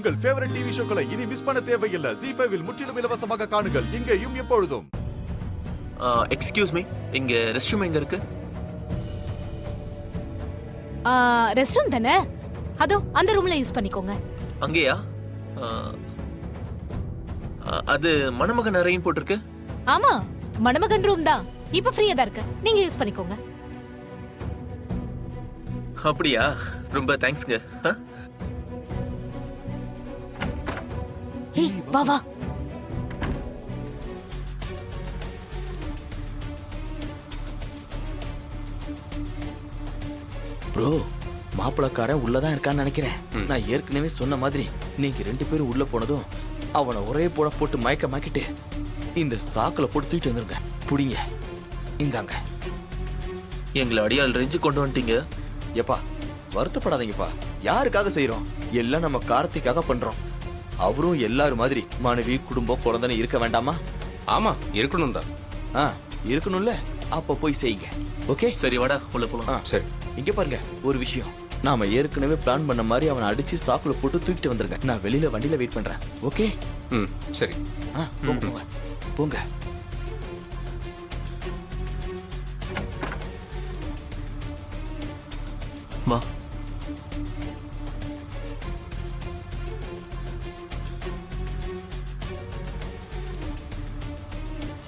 உங்கள் favourite TV ஷோக்களை இனி miss பண்ண தேவையில்லை. ZEE5 இல் முற்றிலும் இலவசமாக காணுங்கள், இங்கேயும் எப்பொழுதும். எக்ஸ்கியூஸ் மீ, இங்க ரெஸ்ட் ரூம் எங்க இருக்கு? ரெஸ்ட் ரூம் தானே, அதோ அந்த ரூம்ல யூஸ் பண்ணிக்கோங்க. அங்கேயா? அது மணமகன் அறைன்னு போட்டிருக்கு. ஆமா, மணமகன் ரூம் தான். இப்ப ஃப்ரீயா தான் இருக்கு, நீங்க யூஸ் பண்ணிக்கோங்க. அப்படியா? ரொம்ப தேங்க்ஸ்ங்க. ஏய் வா வா. ப்ரோ, மாப்பிளக்காரன் உள்ளதான் இருக்கான்னு நினைக்கிறேன். நான் ஏற்கனவே சொன்ன மாதிரி நீங்க 2 பேரும் உள்ள போனதும் அவனை ஒரே போட்டு மயக்கமாக்கிட்டு இந்த சாக்குல போட்டு தூக்கிட்டு வந்துருங்க. புடிங்க, இந்தாங்க. எங்களை அடியால் ரெஞ்சு கொண்டு வந்துட்டீங்க. எப்பா வருத்தப்படாதீங்கப்பா, யாருக்காக செய்யறோம்? எல்லாம் நம்ம கார்த்திக்காக பண்றோம். அவரும் எல்லாரும் மாதிரி மனைவி குடும்பம் குழந்தைன்னு இருக்க வேண்டாமா? ஆமா, இருக்கணும் தான். இருக்கணும்ல, அப்ப போய் செய்யுங்க. ஓகே, சரி வாடா உள்ள போலாம். சரி, இங்க பாருங்க ஒரு விஷயம். நாம ஏற்கனவே பிளான் பண்ண மாதிரி அவனை அடிச்சு சாக்குல போட்டு தூக்கிட்டு வந்துருங்க. நான் வெளியில வண்டியில வெயிட் பண்றேன். ஓகே? சரி. போங்க போங்க போங்க. வா.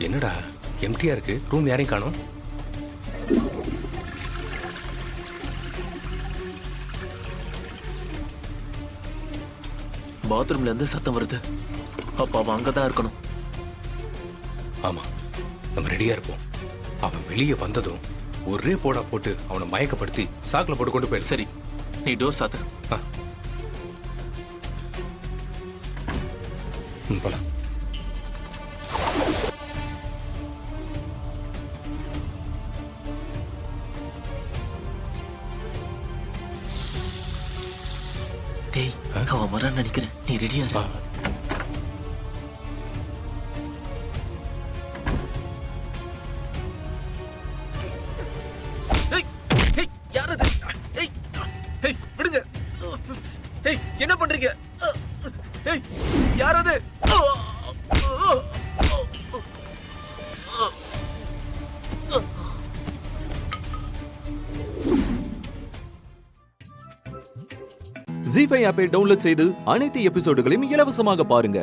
என்னடா எம்டியா இருக்கு, ரூம் யாரையும் காணோம். பாத்ரூம்ல இருந்து சத்தம் வருது. அப்ப அவன் அங்கதான் இருக்கணும். ஆமா, நம்ம ரெடியா இருப்போம். அவன் வெளியே வந்ததும் ஒரே போட்டு அவனை மயக்கப்படுத்தி சாக்குல போட்டு கொண்டு போயிரு. சரி, நீ டோர் சாத்து. போலாம். டேய், அவன் வரான்னு நினைக்கிறேன். நீ ரெடியா இரு. விடுங்க. என்ன பண்றீங்க? யாரது? ZEE5 ஆப்பை டவுன்லோட் செய்து அனைத்து எபிசோடுகளையும் இலவசமாக பாருங்க.